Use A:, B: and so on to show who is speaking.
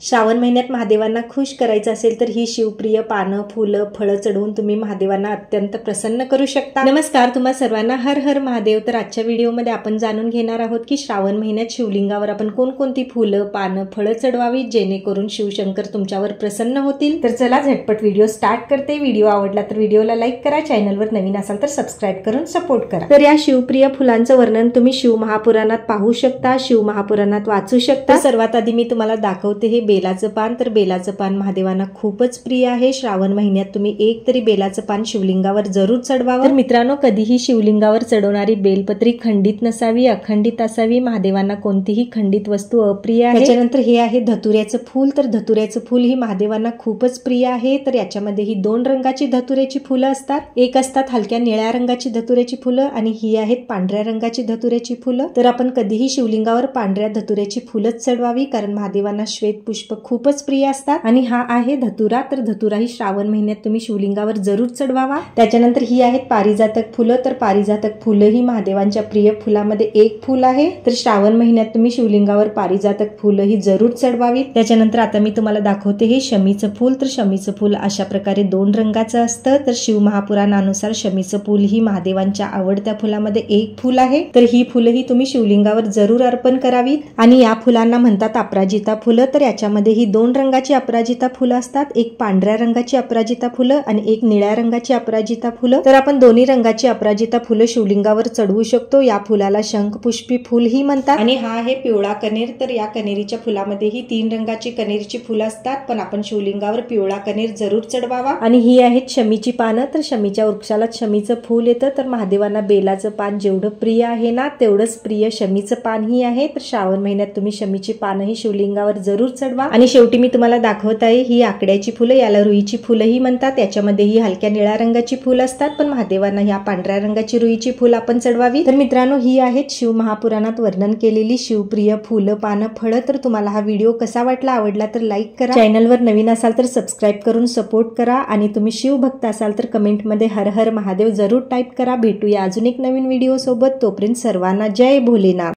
A: श्रावण महिन्यात महादेवांना खुश करायचं असेल तर ही शिवप्रिय पानं, फुलं, फळं चढवून तुम्ही महादेवांना अत्यंत प्रसन्न करू शकता। नमस्कार तुम्हा सर्वांना, हर हर महादेव। तर आजच्या व्हिडिओमध्ये आपण जाणून घेणार आहोत की श्रावण महिन्यात शिवलिंगावर आपण कोणकोणती फुलं, पानं, फळं चढवावी जेणेकरून शिवशंकर तुमच्यावर प्रसन्न होतील। तर चला झटपट व्हिडिओ स्टार्ट करते। व्हिडिओ आवडला तर व्हिडिओला लाईक करा, चॅनलवर नवीन असाल तर सबस्क्राईब करून सपोर्ट करा। तर या शिवप्रिय फुलांचं वर्णन तुम्ही शिव महापुराणात पाहू शकता, शिव महापुराणात वाचू शकता। सर्वात आधी मी तुम्हाला दाखवते हे बेलाचं पान। तर बेलाचं पान महादेवांना खूपच प्रिय आहे। श्रावण महिन्यात तुम्ही एक तरी बेलाचं पान शिवलिंगावर जरूर चढवावं। तर मित्रांनो, कधीही शिवलिंगावर चढवणारी बेलपत्री खंडित नसावी, अखंडित असावी। महादेवांना कोणतीही खंडित वस्तू अप्रिय आहे। त्याच्यानंतर हे आहे धतुऱ्याचं फूल। तर धतुऱ्याचं फूल ही महादेवांना खूपच प्रिय आहे। तर याच्यामध्ये ही दोन रंगाची धतुऱ्याची फुलं असतात, एक असतात हलक्या निळ्या रंगाची धतुऱ्याची फुलं आणि ही आहेत पांढऱ्या रंगाची धतुऱ्याची फुलं। तर आपण कधीही शिवलिंगावर पांढऱ्या धतुऱ्याची फुलंच चढवावी, कारण महादेवांना श्वेत पुष्प खूपच प्रिय असतात। आणि हा आहे धतुरा। तर धतुरा ही श्रावण महिन्यात तुम्ही शिवलिंगावर जरूर चढवावा। त्याच्यानंतर ही आहेत पारिजातक फुलं। तर पारिजातक फुलं ही महादेवांच्या प्रिय फुलामध्ये एक फुल आहे। तर श्रावण महिन्यात तुम्ही शिवलिंगावर पारिजातक फुलं ही जरूर चढवावी। त्याच्यानंतर आता मी तुम्हाला दाखवते हे शमीचं फूल। तर शमीचं फूल अशा प्रकारे दोन रंगाचं असतं। तर शिव महापुराणानुसार शमीचं फूल ही महादेवांच्या आवडत्या फुलामध्ये एक फूल आहे। तर ही फुलं ही तुम्ही शिवलिंगावर जरूर अर्पण करावीत। आणि या फुलांना म्हणतात अपराजिता फुलं। तर याच्यामध्ये ही दोन रंगाची अपराजिता फुलं असतात, एक पांढऱ्या रंगाची अपराजिता फुलं आणि एक निळ्या रंगाची अपराजिता फुलं। तर आपण दोन्ही रंगाची अपराजिता फुलं शिवलिंगावर चढवू शकतो। या फुलाला शंखपुष्पी फुल ही म्हणतात। आणि हा आहे पिवळा कनेर। तर या कनेरीच्या फुलामध्ये ही तीन रंगाची कनेरीची फुलं असतात, पण आपण शिवलिंगावर पिवळा कनेर जरूर चढवावा। आणि ही आहेत शमीची पानं। तर शमीच्या वृक्षाला शमीचं फूल येतं। तर महादेवांना बेलाचं पान जेवढं प्रिय आहे ना, तेवढंच प्रिय शमीचं पान ही आहे। तर श्रावण महिन्यात तुम्ही शमीची पानं ही शिवलिंगावर जरूर चढवा। आणि शेवटी मी तुम्हाला दाखवत आहे ही आकड्याची फुलं, याला रुईची फुलं ही म्हणतात। याच्यामध्ये ही हलक्या निळ्या रंगाची फुलं असतात, पण महादेवांना ह्या पांढऱ्या रंगाची रुईची फुलं आपण चढवावी। तर मित्रांनो, ही आहेत शिव महापुराणात वर्णन केलेली शिवप्रिय फुलं, पानं, फळं। तर तुम्हाला हा व्हिडिओ कसा वाटला, आवडला तर लाईक करा, चॅनलवर नवीन असाल तर सबस्क्राईब करून सपोर्ट करा आणि तुम्ही शिवभक्त असाल तर कमेंटमध्ये हर हर महादेव जरूर टाईप करा। भेटूया अजून एक नवीन व्हिडिओ सोबत। तोपर्यंत सर्वांना जय भोलेनाथ।